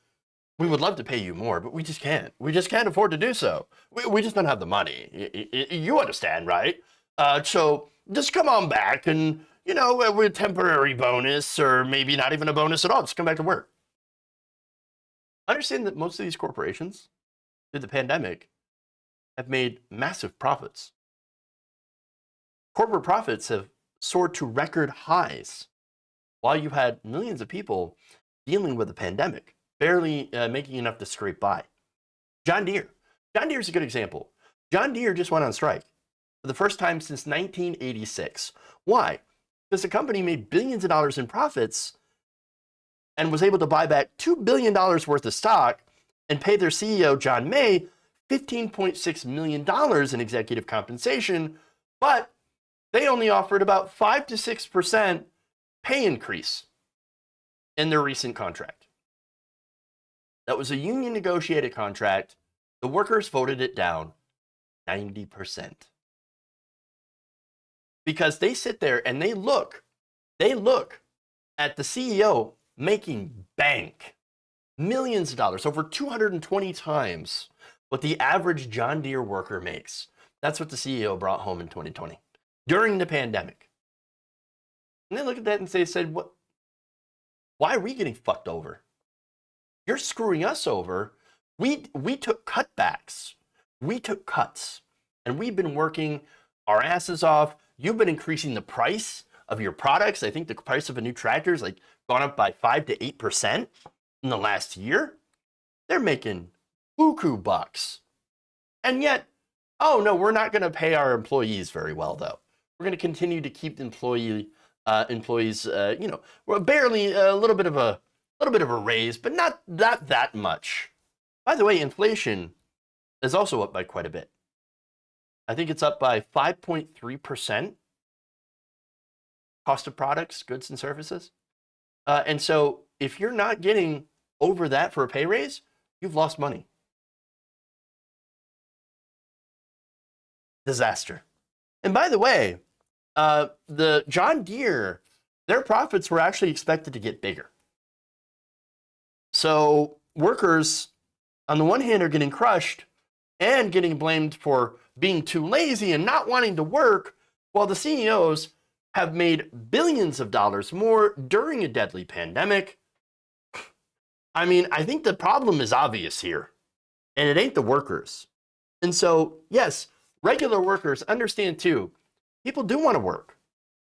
we would love to pay you more, but we just can't. We just can't afford to do so. We just don't have the money. You understand, right? So just come on back and, with a temporary bonus or maybe not even a bonus at all, just come back to work. Understand that most of these corporations, through the pandemic, have made massive profits. Corporate profits have soared to record highs while you had millions of people dealing with a pandemic, barely making enough to scrape by. John Deere. John Deere is a good example. John Deere just went on strike for the first time since 1986. Why? Because the company made billions of dollars in profits and was able to buy back $2 billion worth of stock and pay their CEO, John May, $15.6 million in executive compensation, but they only offered about 5 to 6% pay increase in their recent contract. That was a union negotiated contract. The workers voted it down 90%. Because they sit there and they look at the CEO making bank, millions of dollars, over 220 times what the average John Deere worker makes. That's what the CEO brought home in 2020 during the pandemic. And they look at that and said, "What? Why are we getting fucked over? You're screwing us over. We took cutbacks. We took cuts. And we've been working our asses off. You've been increasing the price of your products. I think the price of a new tractor is gone up by 5 to 8% in the last year. They're making buku bucks. And yet, oh no, we're not going to pay our employees very well though. We're going to continue to keep employees, we're barely a little bit of a raise, but not that much. By the way, inflation is also up by quite a bit. I think it's up by 5.3%. Cost of products, goods and services. And so if you're not getting over that for a pay raise, you've lost money. Disaster. And by the way, the John Deere, their profits were actually expected to get bigger. So workers, on the one hand, are getting crushed and getting blamed for being too lazy and not wanting to work, while the CEOs have made billions of dollars more during a deadly pandemic. I mean, I think the problem is obvious here, and it ain't the workers. And so, yes, regular workers understand too, people do want to work.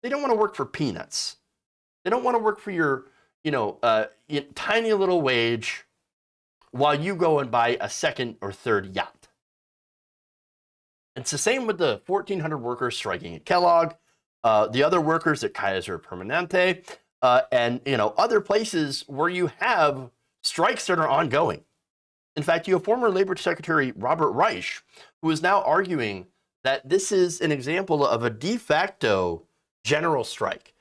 They don't want to work for peanuts. They don't want to work for your, tiny little wage while you go and buy a second or third yacht. It's the same with the 1,400 workers striking at Kellogg, the other workers at Kaiser Permanente, and other places where you have strikes that are ongoing. In fact, you have former Labor Secretary Robert Reich, who is now arguing that this is an example of a de facto general strike.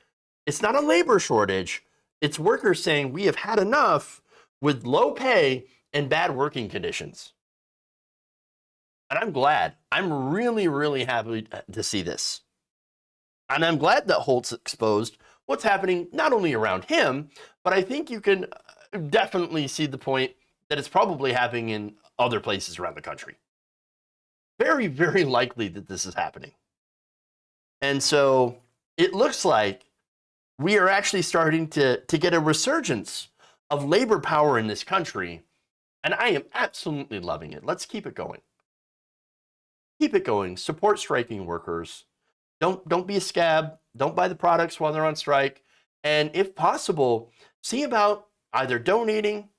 It's not a labor shortage. It's workers saying we have had enough with low pay and bad working conditions. And I'm glad. I'm really, really happy to see this. And I'm glad that Holtz exposed what's happening not only around him, but I think you can definitely see the point that it's probably happening in other places around the country. Very, very likely that this is happening. And so it looks like we are actually starting to get a resurgence of labor power in this country. And I am absolutely loving it. Let's keep it going. Keep it going. Support striking workers. Don't be a scab. Don't buy the products while they're on strike. And if possible, see about either donating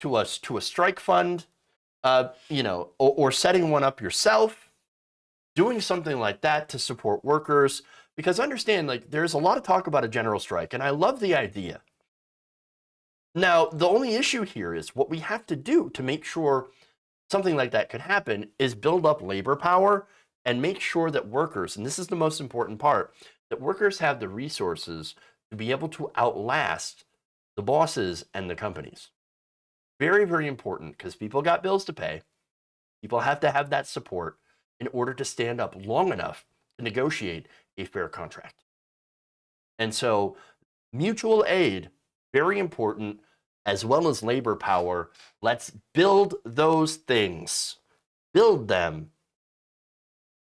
to a strike fund, or setting one up yourself, doing something like that to support workers. Because understand, like, there's a lot of talk about a general strike, and I love the idea. Now, the only issue here is what we have to do to make sure something like that could happen is build up labor power and make sure that workers, and this is the most important part, that workers have the resources to be able to outlast the bosses and the companies. Very, very important, because people got bills to pay. People have to have that support in order to stand up long enough to negotiate a fair contract. And so mutual aid, very important, as well as labor power. Let's build those things, build them,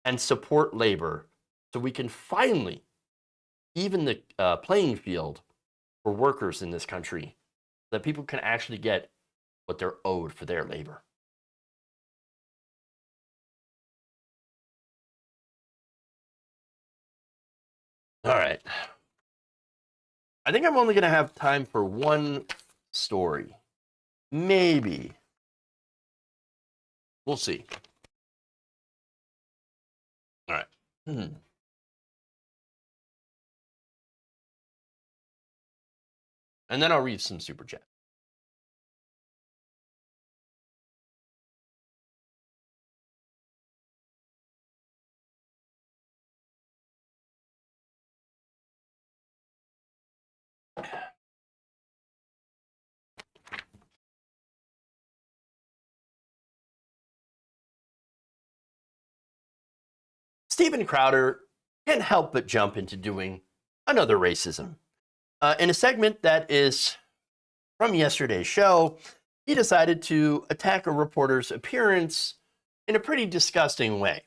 and support labor so we can finally even the playing field for workers in this country, so that people can actually get what they're owed for their labor. All right. I think I'm only going to have time for one story. Maybe. We'll see. All right. And then I'll read some super chat. Steven Crowder can't help but jump into doing another racism. In a segment that is from yesterday's show, he decided to attack a reporter's appearance in a pretty disgusting way.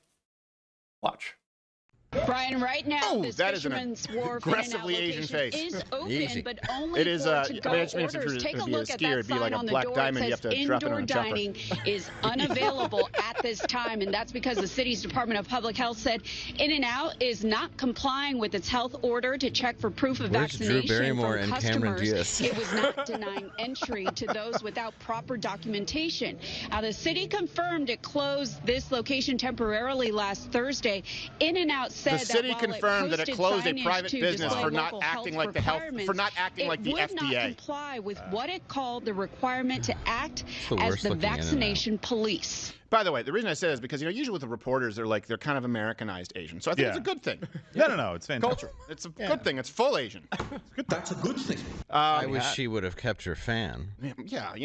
Watch. Brian, right now, this that is an Fisherman's Wharf aggressively Asian face. is open, Easy. but only It is, for I to-go mean, it just means if orders. it Take a would be a look at skier, that it'd be sign like a on the black door. diamond, It you have says to drop it on indoor a jumper. dining is unavailable at this time, and that's because the city's Department of Public Health said In-N-Out is not complying with its health order to check for proof of Where's Drew vaccination Barrymore from and Cameron customers. Diaz? It was not denying entry to those without proper documentation. Now, the city confirmed it closed this location temporarily last Thursday. In-N-Out said The city that while confirmed that it posted closed a signage private to business display for not local acting like the health, requirements, for not acting like the it would not FDA. comply with what it called the requirement to act the as worst the looking In-N-Out. vaccination police. By the way, the reason I say that is because, usually with the reporters, they're kind of Americanized Asian. So I think it's a good thing. No, it's fantastic. Culture. It's a good thing. It's full Asian. That's a good thing. I wish she would have kept her fan. Yeah, a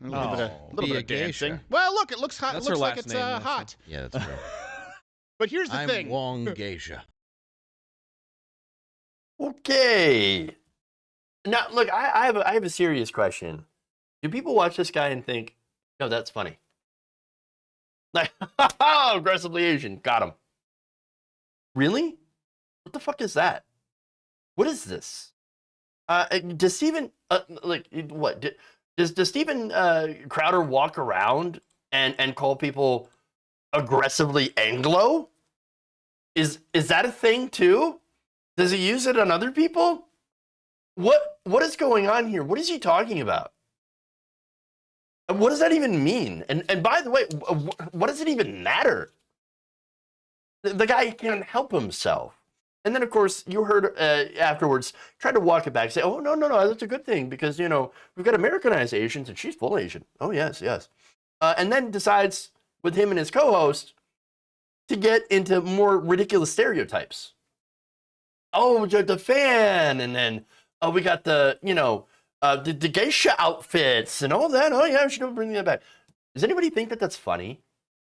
little bit Be of a dancing. geisha. Well, look, it looks hot. That's It looks her like last it's name, Nancy. hot. Yeah, that's true. But here's the I'm thing. Wong Geisha. Okay. Now, look, I have a serious question. Do people watch this guy and think, no, that's funny? Like, aggressively Asian, got him. Really? What the fuck is that? What is this? Does Steven, does Steven Crowder walk around and call people aggressively Anglo? Is that a thing too? Does he use it on other people? What is going on here? What is he talking about? And what does that even mean? And by the way, what does it even matter? The guy can't help himself. And then, of course, you heard afterwards, tried to walk it back, say, oh, no, that's a good thing because, we've got Americanized Asians and she's full Asian. Oh, yes. And then decides with him and his co-host to get into more ridiculous stereotypes. Oh, the fan, and then we got the geisha outfits and all that. Oh yeah, we should bring that back. Does anybody think that that's funny?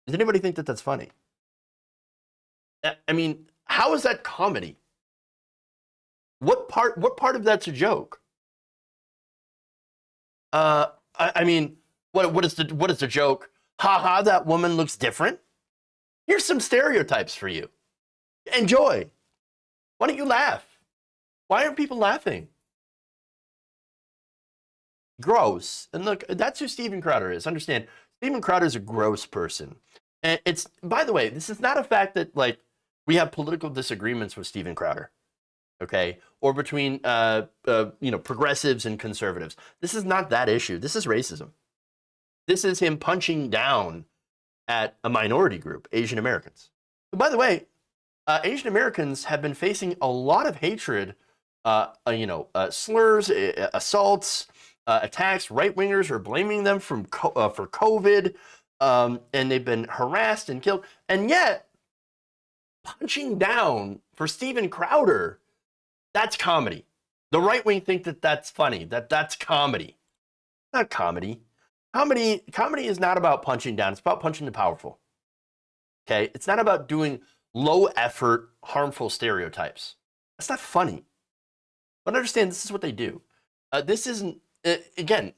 Does anybody think that that's funny? I mean, how is that comedy? What part of that's a joke? I mean, what is the joke? Ha ha, that woman looks different. Here's some stereotypes for you. Enjoy. Why don't you laugh? Why aren't people laughing? Gross. And look, that's who Steven Crowder is. Understand, Steven Crowder is a gross person. And it's, by the way, this is not a fact that, like, we have political disagreements with Steven Crowder, okay? Or between, progressives and conservatives. This is not that issue. This is racism. This is him punching down at a minority group, Asian Americans. But by the way, Asian Americans have been facing a lot of hatred, slurs, assaults, attacks. Right-wingers are blaming them for COVID, and they've been harassed and killed. And yet, punching down for Steven Crowder, that's comedy. The right wing think that that's funny, that's comedy. Not comedy. Comedy is not about punching down. It's about punching the powerful. Okay? It's not about doing low effort, harmful stereotypes. That's not funny. But understand, this is what they do. This isn't, again,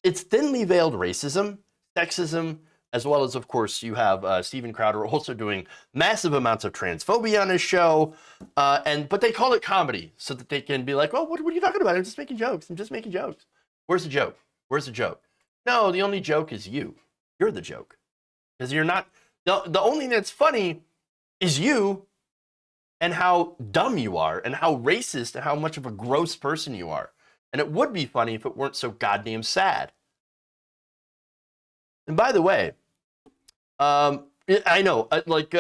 it's thinly veiled racism, sexism, as well as, of course, you have Steven Crowder also doing massive amounts of transphobia on his show. But they call it comedy so that they can be like, oh, what are you talking about? I'm just making jokes. Where's the joke? Where's the joke? No, the only joke is you. You're the joke. Because you're not, the only thing that's funny is you and how dumb you are and how racist and how much of a gross person you are. And it would be funny if it weren't so goddamn sad. And by the way, I know,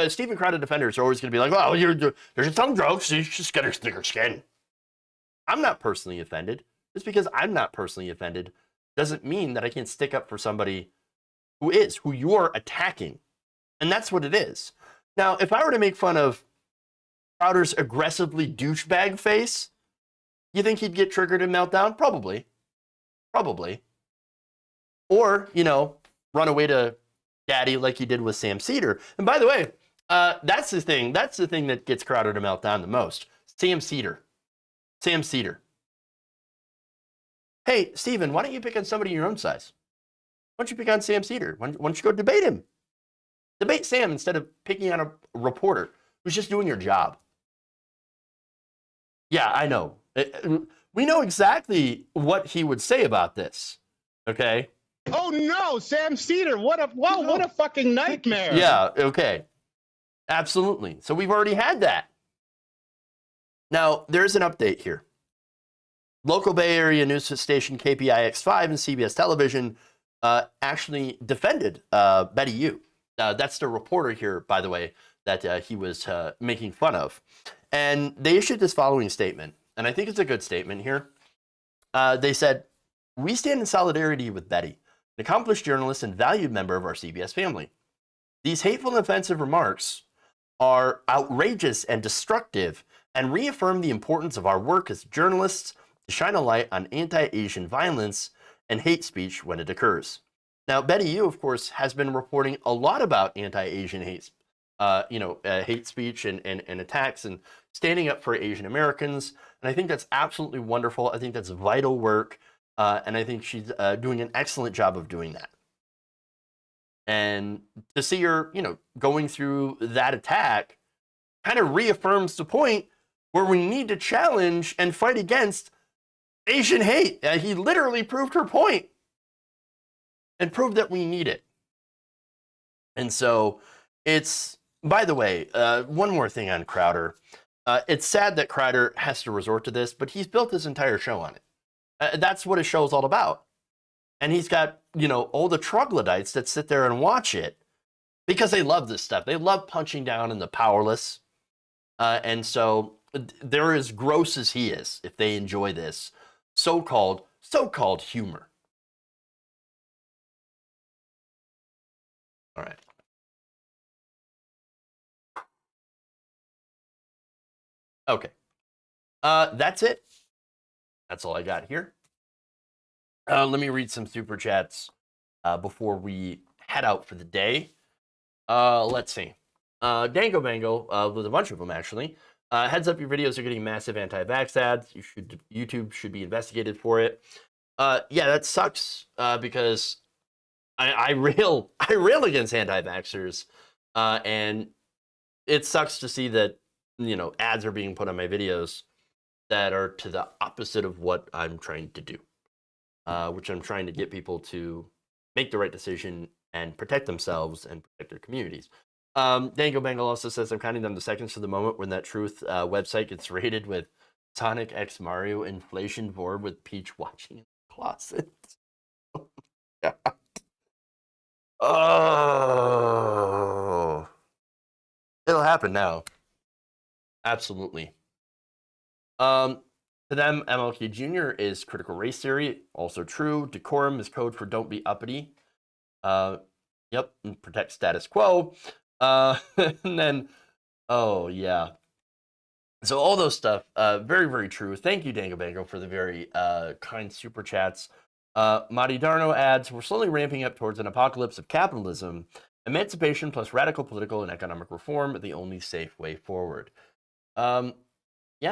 Steven Crowder defenders are always going to be like, oh, there's some jokes, you just got to stick your skin. I'm not personally offended. Just because I'm not personally offended doesn't mean that I can't stick up for somebody who you're attacking. And that's what it is. Now, if I were to make fun of Crowder's aggressively douchebag face, you think he'd get triggered and melt down? Probably. Or, run away to daddy like he did with Sam Cedar. And by the way, that's the thing that gets Crowder to melt down the most. Sam Cedar. Hey, Steven, why don't you pick on somebody your own size? Why don't you pick on Sam Cedar? Why don't you go debate him? Debate Sam instead of picking on a reporter who's just doing your job. Yeah, I know. We know exactly what he would say about this. Okay? Oh no, Sam Cedar! What a fucking nightmare! Yeah. Okay. Absolutely. So we've already had that. Now there's an update here. Local Bay Area news station KPIX5 and CBS Television actually defended Betty Yu. That's the reporter here, by the way, that he was making fun of. And they issued this following statement, and I think it's a good statement here. They said, "We stand in solidarity with Betty, an accomplished journalist and valued member of our CBS family. These hateful and offensive remarks are outrageous and destructive and reaffirm the importance of our work as journalists to shine a light on anti-Asian violence and hate speech when it occurs." Now, Betty Yu, of course, has been reporting a lot about anti-Asian hate speech and attacks and standing up for Asian Americans. And I think that's absolutely wonderful. I think that's vital work. And I think she's doing an excellent job of doing that. And to see her, going through that attack kind of reaffirms the point where we need to challenge and fight against Asian hate. He literally proved her point and proved that we need it. And so it's, by the way, one more thing on Crowder. It's sad that Crowder has to resort to this, but he's built his entire show on it. That's what his show is all about. And he's got, all the troglodytes that sit there and watch it because they love this stuff. They love punching down on the powerless. And so they're as gross as he is if they enjoy this so-called humor. All right. Okay. That's it. That's all I got here. Let me read some super chats before we head out for the day. Let's see. Dango Bango, with a bunch of them actually. Heads up, your videos are getting massive anti-vax ads. YouTube should be investigated for it. Yeah, that sucks because I rail against anti-vaxxers, and it sucks to see that ads are being put on my videos that are to the opposite of what I'm trying to do, which I'm trying to get people to make the right decision and protect themselves and protect their communities. Dango Bangle also says, I'm counting down the seconds to the moment when that Truth website gets raided with Sonic X Mario inflation board with Peach watching in the closet. Oh, it'll happen now. Absolutely. To them, MLK Jr. is critical race theory, also true. Decorum is code for don't be uppity. Yep, and protect status quo. And then, oh yeah. So all those stuff, very, very true. Thank you, Dango Bango, for the very kind super chats. Madi Darno adds, we're slowly ramping up towards an apocalypse of capitalism. Emancipation plus radical political and economic reform are the only safe way forward. Yeah,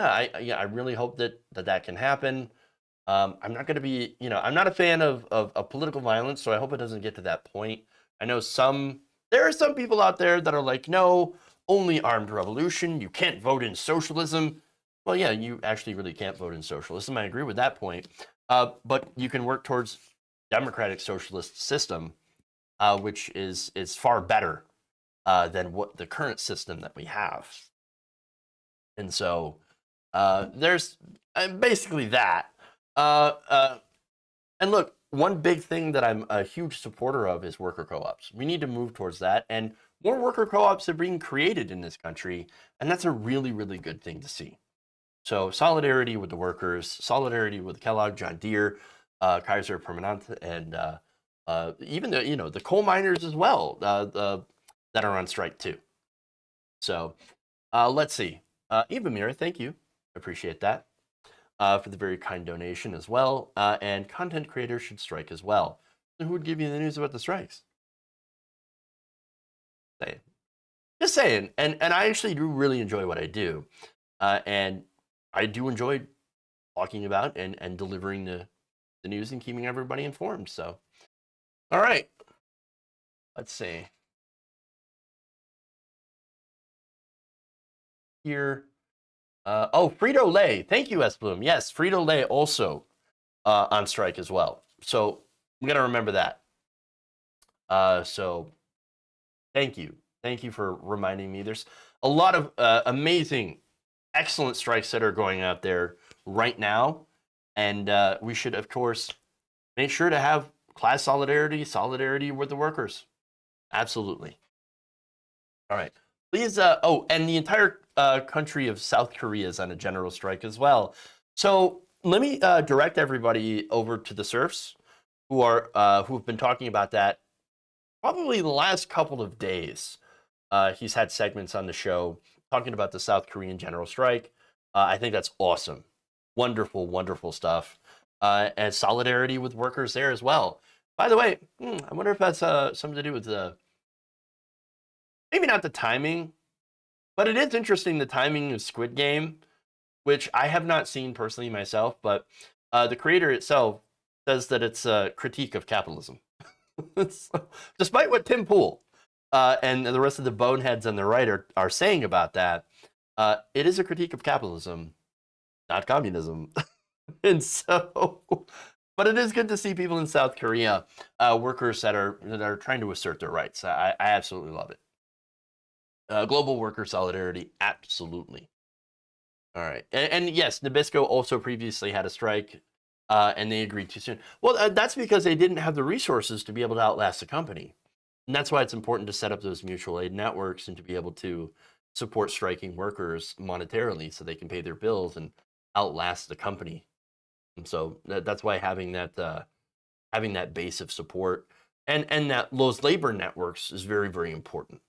I really hope that can happen. I'm not going to be, I'm not a fan of political violence, so I hope it doesn't get to that point. I know there are some people out there that are like, no, only armed revolution. You can't vote in socialism. Well, yeah, you actually really can't vote in socialism. I agree with that point. But you can work towards democratic socialist system, which is far better than what the current system that we have. And so there's basically that. And look, one big thing that I'm a huge supporter of is worker co-ops. We need to move towards that. And more worker co-ops are being created in this country. And that's a really, really good thing to see. So solidarity with the workers, solidarity with Kellogg, John Deere, Kaiser Permanente, and even the coal miners as well that are on strike too. So let's see. Eva Mira, thank you. Appreciate that for the very kind donation as well. And content creators should strike as well. So who would give you the news about the strikes? Just saying. And I actually do really enjoy what I do. And I do enjoy talking about and delivering the news and keeping everybody informed. So, all right. Let's see. Here. Frito-Lay. Thank you, S. Bloom. Yes, Frito-Lay also on strike as well. So I'm going to remember that. So thank you. Thank you for reminding me. There's a lot of amazing, excellent strikes that are going out there right now. And we should, of course, make sure to have class solidarity with the workers. Absolutely. All right. Please, and the entire country of South Korea is on a general strike as well. So let me direct everybody over to the serfs who've been talking about that probably the last couple of days. He's had segments on the show talking about the South Korean general strike. I think that's awesome. Wonderful, wonderful stuff. And solidarity with workers there as well. By the way, I wonder if that's something to do with maybe not the timing, but it is interesting, the timing of Squid Game, which I have not seen personally myself, but the creator itself says that it's a critique of capitalism. Despite what Tim Pool and the rest of the boneheads on the right are saying about that, it is a critique of capitalism, not communism. And so, but it is good to see people in South Korea, workers that are trying to assert their rights. I absolutely love it. Global worker solidarity, absolutely. All right, and yes, Nabisco also previously had a strike, and they agreed too soon. Well, that's because they didn't have the resources to be able to outlast the company, and that's why it's important to set up those mutual aid networks and to be able to support striking workers monetarily so they can pay their bills and outlast the company. And so that's why having that base of support and that those labor networks is very, very important.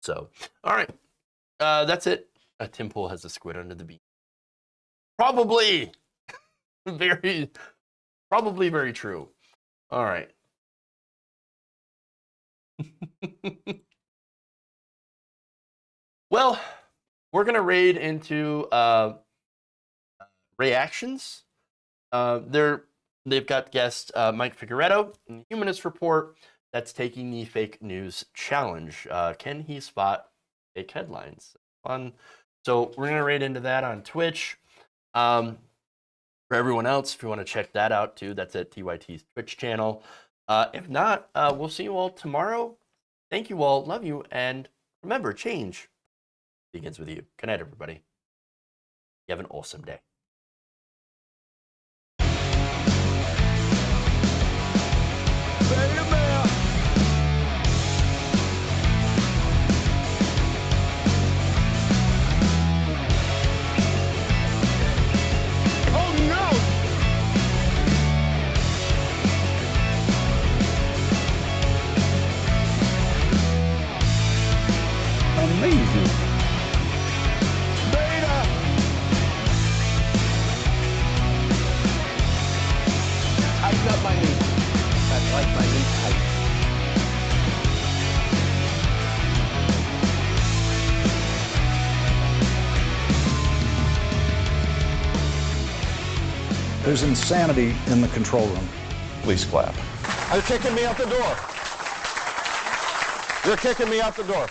So, all right, that's it. Tim Pool has a squid under the bean. Probably very true. All right. Well, we're going to raid into reactions. They've got guest Mike Figueredo in the Humanist Report that's taking the fake news challenge. Can he spot fake headlines? Fun. So we're going to raid into that on Twitch. For everyone else, if you want to check that out too, that's at TYT's Twitch channel. If not, we'll see you all tomorrow. Thank you all. Love you. And remember, change begins with you. Good night, everybody. You have an awesome day. Amazing. Beta! Tighten up my knee. That's like my knee tight. There's insanity in the control room. Please clap. You're kicking me out the door. You're kicking me out the door.